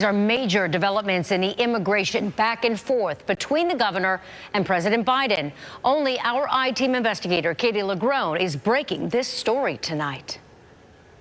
There are major developments in the immigration back and forth between the governor and President Biden. Only our I-Team investigator, Katie LaGrone, is breaking this story tonight.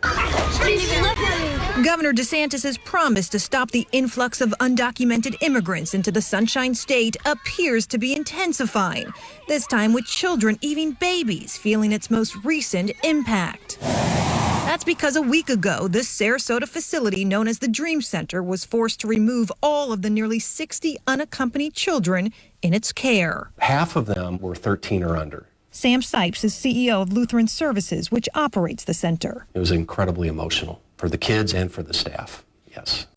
Governor DeSantis' promise to stop the influx of undocumented immigrants into the Sunshine State appears to be intensifying, this time with children, even babies, feeling its most recent impact. That's because a week ago, this Sarasota facility known as the Dream Center was forced to remove all of the nearly 60 unaccompanied children in its care. Half of them were 13 or under. Sam Sipes is CEO of Lutheran Services, which operates the center. It was incredibly emotional for the kids and for the staff, yes.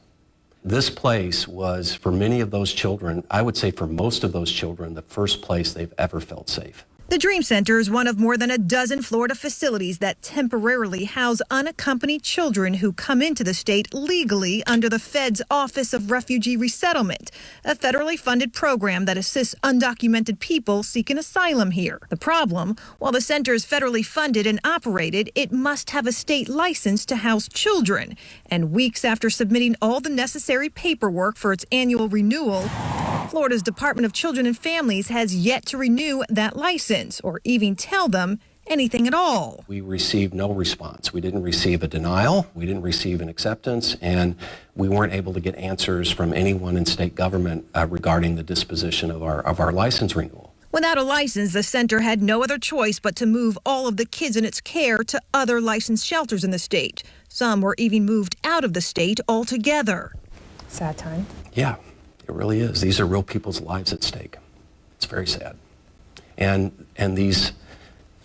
This place was, for many of those children, I would say for most of those children, the first place they've ever felt safe. The Dream Center is one of more than a dozen Florida facilities that temporarily house unaccompanied children who come into the state legally under the Fed's Office of Refugee Resettlement, a federally funded program that assists undocumented people seeking asylum here. The problem, while the center is federally funded and operated, it must have a state license to house children. And weeks after submitting all the necessary paperwork for its annual renewal, Florida's Department of Children and Families has yet to renew that license or even tell them anything at all. We received no response. We didn't receive a denial. We didn't receive an acceptance, and we weren't able to get answers from anyone in state government regarding the disposition of our license renewal. Without a license, the center had no other choice but to move all of the kids in its care to other licensed shelters in the state. Some were even moved out of the state altogether. Sad time. Yeah, it really is. These are real people's lives at stake. It's very sad. And these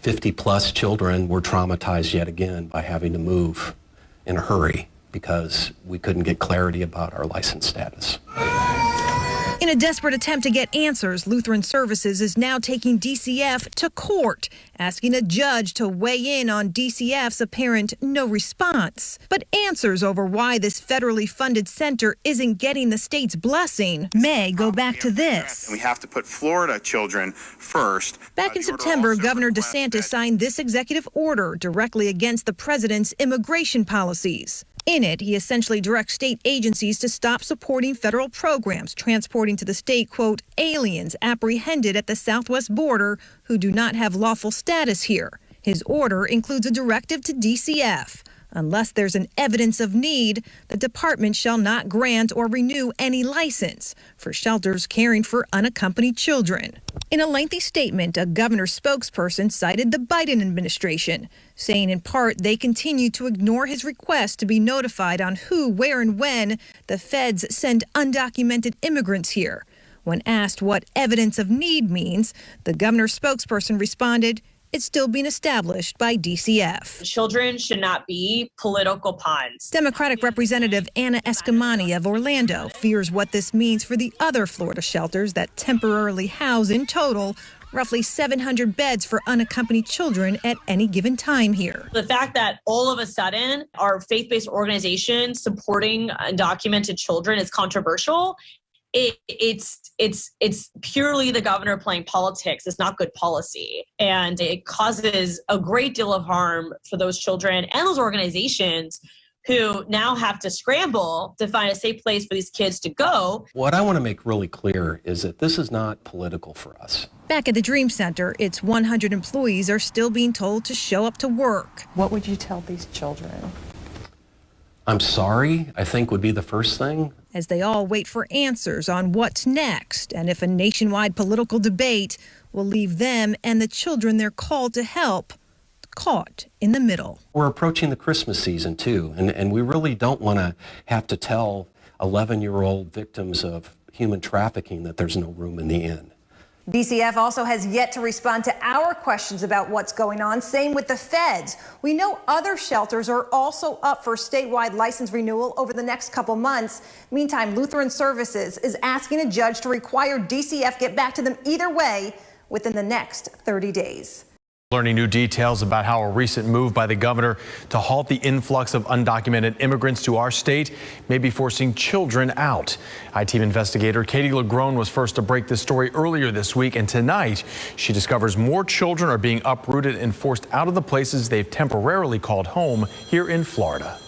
50-plus children were traumatized yet again by having to move in a hurry because we couldn't get clarity about our license status. In a desperate attempt to get answers, Lutheran Services is now taking DCF to court, asking a judge to weigh in on DCF's apparent no response. But answers over why this federally funded center isn't getting the state's blessing may go back to this. We have to put Florida children first. Back in September, Governor DeSantis signed this executive order directly against the president's immigration policies. In it, he essentially directs state agencies to stop supporting federal programs transporting to the state, quote, aliens apprehended at the southwest border who do not have lawful status here. His order includes a directive to DCF. Unless there's an evidence of need, the department shall not grant or renew any license for shelters caring for unaccompanied children. In a lengthy statement, a governor's spokesperson cited the Biden administration, saying in part they continue to ignore his request to be notified on who, where, and when the feds send undocumented immigrants here. When asked what evidence of need means, the governor's spokesperson responded, it's still being established by DCF. Children should not be political pawns. Democratic Representative Anna Escamani of Orlando fears what this means for the other Florida shelters that temporarily house in total roughly 700 beds for unaccompanied children at any given time here. The fact that all of a sudden our faith-based organizations supporting undocumented children is controversial. It's purely the governor playing politics. It's not good policy. And it causes a great deal of harm for those children and those organizations who now have to scramble to find a safe place for these kids to go. What I want to make really clear is that this is not political for us. Back at the Dream Center, its 100 employees are still being told to show up to work. What would you tell these children? I'm sorry, I think would be the first thing. As they all wait for answers on what's next and if a nationwide political debate will leave them and the children they're called to help caught in the middle. We're approaching the Christmas season too, and we really don't want to have to tell 11-year-old victims of human trafficking that there's no room in the inn. DCF also has yet to respond to our questions about what's going on. Same with the feds. We know other shelters are also up for statewide license renewal over the next couple months. Meantime, Lutheran Services is asking a judge to require DCF get back to them either way within the next 30 days. Learning new details about how a recent move by the governor to halt the influx of undocumented immigrants to our state may be forcing children out. I-Team investigator Katie LaGrone was first to break this story earlier this week, and tonight she discovers more children are being uprooted and forced out of the places they've temporarily called home here in Florida.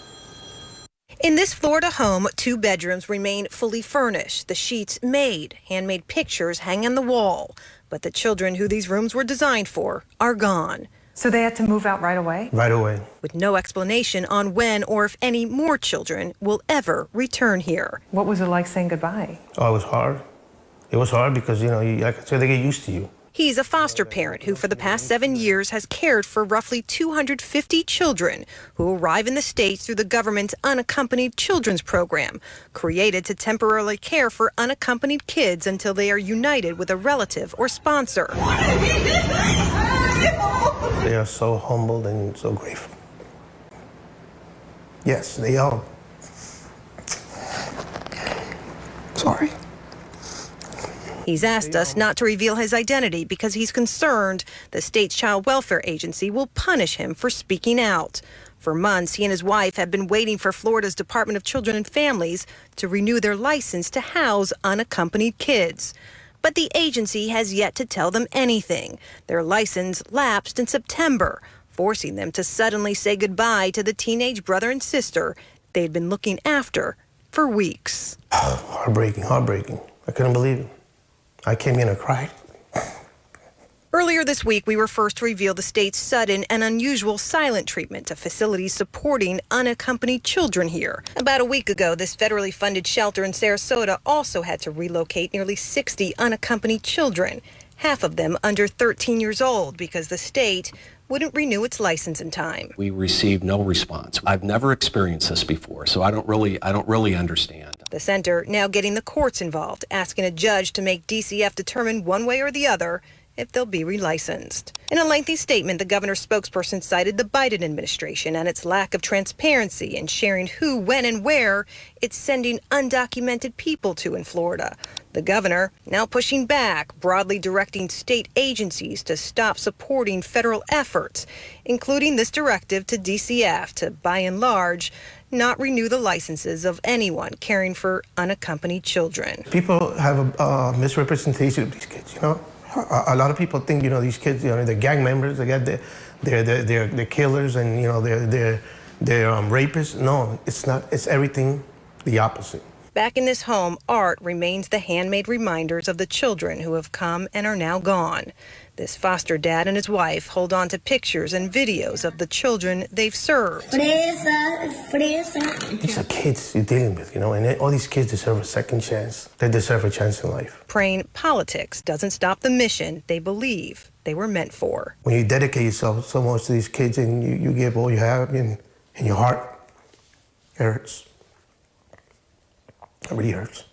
In this Florida home, 2 bedrooms remain fully furnished, the sheets made, handmade pictures hang on the wall. But the children who these rooms were designed for are gone. So they had to move out right away? Right away. With no explanation on when or if any more children will ever return here. What was it like saying goodbye? Oh, it was hard. It was hard because, like I said, they get used to you. He's a foster parent who for the past 7 years has cared for roughly 250 children who arrive in the States through the government's Unaccompanied Children's Program, created to temporarily care for unaccompanied kids until they are united with a relative or sponsor. They are so humbled and so grateful. Yes, they are. Sorry. He's asked us not to reveal his identity because he's concerned the state's child welfare agency will punish him for speaking out. For months, he and his wife have been waiting for Florida's Department of Children and Families to renew their license to house unaccompanied kids. But the agency has yet to tell them anything. Their license lapsed in September, forcing them to suddenly say goodbye to the teenage brother and sister they'd been looking after for weeks. Heartbreaking, heartbreaking. I couldn't believe it. I came in and cried. Earlier this week, we were first to reveal the state's sudden and unusual silent treatment to facilities supporting unaccompanied children here. About a week ago, this federally funded shelter in Sarasota also had to relocate nearly 60 unaccompanied children, half of them under 13 years old, because the state wouldn't renew its license in time. We received no response. I've never experienced this before, so I don't really understand. The center now getting the courts involved, asking a judge to make DCF determine one way or the other if they'll be relicensed. In a lengthy statement, the governor's spokesperson cited the Biden administration and its lack of transparency in sharing who, when, and where it's sending undocumented people to in Florida. The governor now pushing back, broadly directing state agencies to stop supporting federal efforts, including this directive to DCF to, by and large, not renew the licenses of anyone caring for unaccompanied children. People have a misrepresentation of these kids, A lot of people think, these kids, they're gang members, they're killers, and, they're rapists. No, it's not. It's everything the opposite. Back in this home, art remains the handmade reminders of the children who have come and are now gone. This foster dad and his wife hold on to pictures and videos of the children they've served. These are kids you're dealing with, and all these kids deserve a second chance. They deserve a chance in life. Praying politics doesn't stop the mission they believe they were meant for. When you dedicate yourself so much to these kids and you give all you have in your heart, it hurts. It really hurts.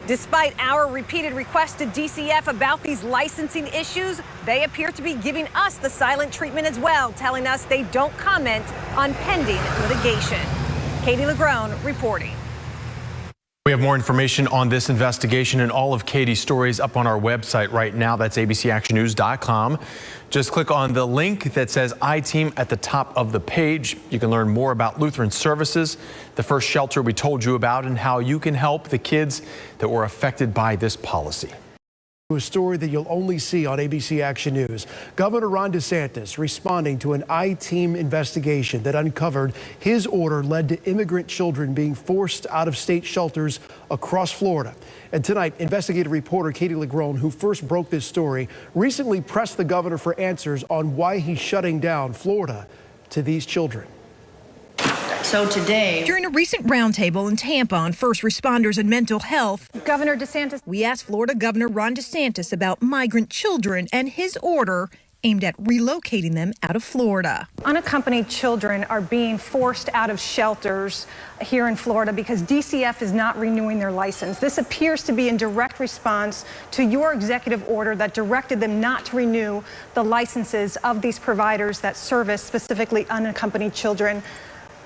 Despite our repeated requests to DCF about these licensing issues, they appear to be giving us the silent treatment as well, telling us they don't comment on pending litigation. Katie Legrone reporting. We have more information on this investigation and all of Katie's stories up on our website right now. That's abcactionnews.com. Just click on the link that says I-Team at the top of the page. You can learn more about Lutheran Services, the first shelter we told you about, and how you can help the kids that were affected by this policy. A story that you'll only see on ABC Action News. Governor Ron DeSantis responding to an I-Team investigation that uncovered his order led to immigrant children being forced out of state shelters across Florida. And tonight, investigative reporter Katie Legrone, who first broke this story, recently pressed the governor for answers on why he's shutting down Florida to these children. So today, during a recent roundtable in Tampa on first responders and mental health, Governor DeSantis, we asked Florida Governor Ron DeSantis about migrant children and his order aimed at relocating them out of Florida. unaccompanied children are being forced out of shelters here in Florida because DCF is not renewing their license. This appears to be in direct response to your executive order that directed them not to renew the licenses of these providers that service specifically unaccompanied children.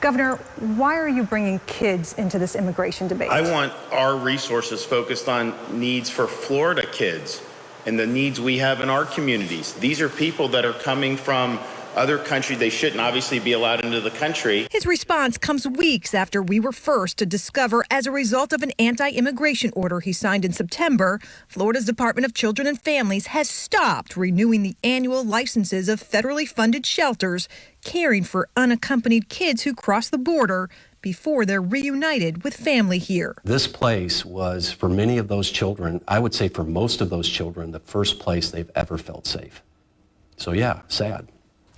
Governor, why are you bringing kids into this immigration debate? I want our resources focused on needs for Florida kids and the needs we have in our communities. These are people that are coming from other countries. They shouldn't obviously be allowed into the country. His response comes weeks after we were first to discover, as a result of an anti-immigration order he signed in September, Florida's Department of Children and Families has stopped renewing the annual licenses of federally funded shelters caring for unaccompanied kids who cross the border before they're reunited with family here. This place was, for many of those children, I would say for most of those children, the first place they've ever felt safe. So yeah, sad.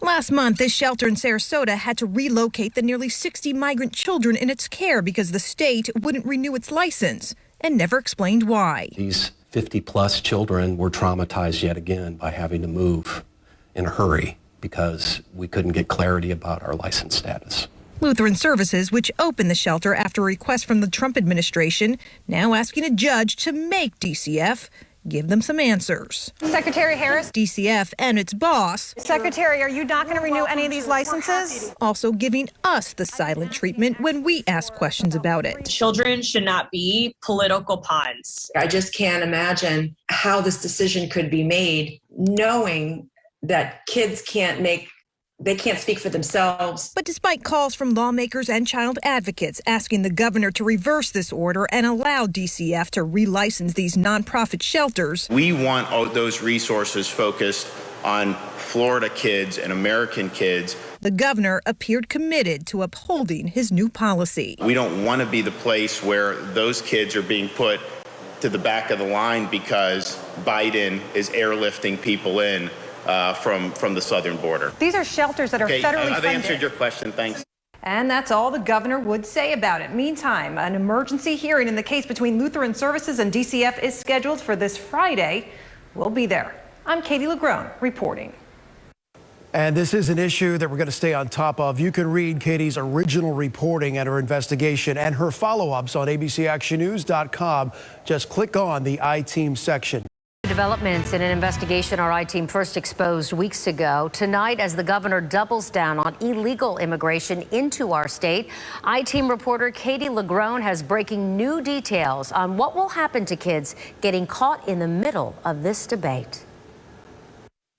Last month, this shelter in Sarasota had to relocate the nearly 60 migrant children in its care because the state wouldn't renew its license and never explained why. These 50-plus children were traumatized yet again by having to move in a hurry because we couldn't get clarity about our license status. Lutheran Services, which opened the shelter after a request from the Trump administration, now asking a judge to make DCF give them some answers. Secretary Harris. DCF and its boss. Secretary, are you not going to renew any of these licenses? Also giving us the silent treatment when we ask questions about it. Children should not be political pawns. I just can't imagine how this decision could be made knowing that kids can't speak for themselves. But despite calls from lawmakers and child advocates asking the governor to reverse this order and allow DCF to relicense these nonprofit shelters, We want all those resources focused on Florida kids and American kids. the governor appeared committed to upholding his new policy. We don't want to be the place where those kids are being put to the back of the line because Biden is airlifting people in from the southern border. These are shelters that are federally I've funded. answered your question. Thanks. And that's all the governor would say about it. Meantime, an emergency hearing in the case between Lutheran Services and DCF is scheduled for this Friday. We'll be there. I'm Katie LeGrone reporting. And this is an issue that we're going to stay on top of. You can read Katie's original reporting and her investigation and her follow-ups on abcactionnews.com. Just click on the I-Team section. Developments in an investigation our I-Team first exposed weeks ago. Tonight, as the governor doubles down on illegal immigration into our state, I-Team reporter Katie LeGrone has breaking new details on what will happen to kids getting caught in the middle of this debate.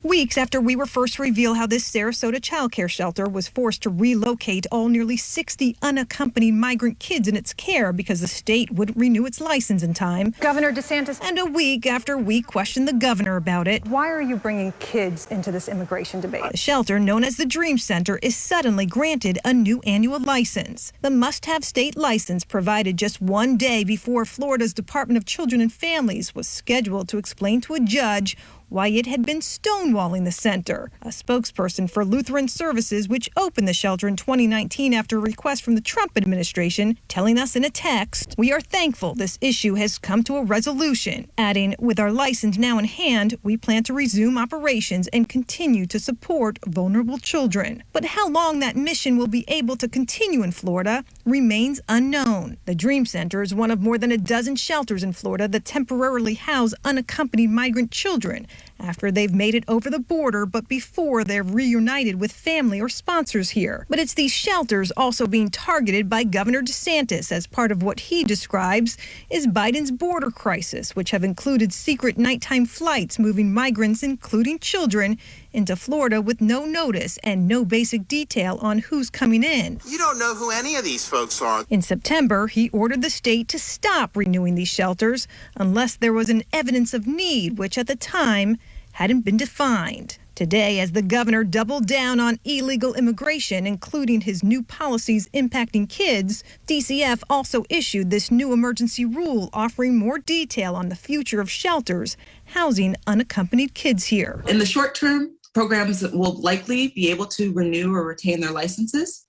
Weeks after we were first to reveal how this Sarasota child care shelter was forced to relocate all nearly 60 unaccompanied migrant kids in its care because the state wouldn't renew its license in time. Governor DeSantis. And a week after we questioned the governor about it. Why are you bringing kids into this immigration debate? The shelter, known as the Dream Center, is suddenly granted a new annual license. The must-have state license provided just one day before Florida's Department of Children and Families was scheduled to explain to a judge why it had been stonewalling the center. A spokesperson for Lutheran Services, which opened the shelter in 2019 after a request from the Trump administration, telling us in a text, "We are thankful this issue has come to a resolution," adding, "With our license now in hand, we plan to resume operations and continue to support vulnerable children." But how long that mission will be able to continue in Florida remains unknown. The Dream Center is one of more than a dozen shelters in Florida that temporarily house unaccompanied migrant children after they've made it over the border, but before they're reunited with family or sponsors here. But it's these shelters also being targeted by Governor DeSantis as part of what he describes is Biden's border crisis, which have included secret nighttime flights moving migrants, including children, into Florida with no notice and no basic detail on who's coming in. You don't know who any of these folks are. In September, he ordered the state to stop renewing these shelters unless there was an evidence of need, which at the time hadn't been defined. Today, as the governor doubled down on illegal immigration, including his new policies impacting kids, DCF also issued this new emergency rule offering more detail on the future of shelters housing unaccompanied kids here. In the short term, programs will likely be able to renew or retain their licenses.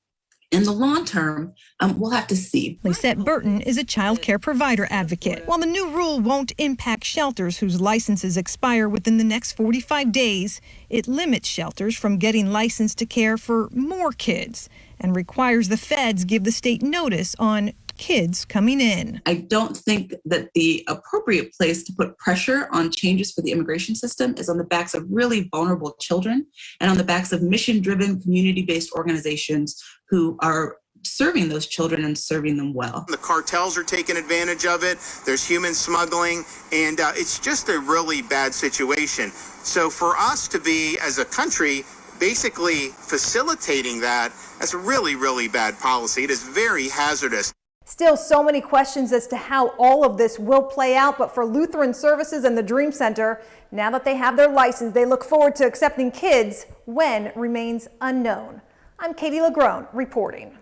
In the long term, we'll have to see. Lisette Burton is a child care provider advocate. While the new rule won't impact shelters whose licenses expire within the next 45 days, it limits shelters from getting licensed to care for more kids and requires the feds give the state notice on kids coming in. I don't think that the appropriate place to put pressure on changes for the immigration system is on the backs of really vulnerable children and on the backs of mission-driven, community-based organizations who are serving those children and serving them well. The cartels are taking advantage of it. There's human smuggling, and it's just a really bad situation. So for us to be, as a country, basically facilitating that's a really, really bad policy. It is very hazardous. Still so many questions as to how all of this will play out, but for Lutheran Services and the Dream Center, now that they have their license, they look forward to accepting kids when remains unknown. I'm Katie LeGrone reporting.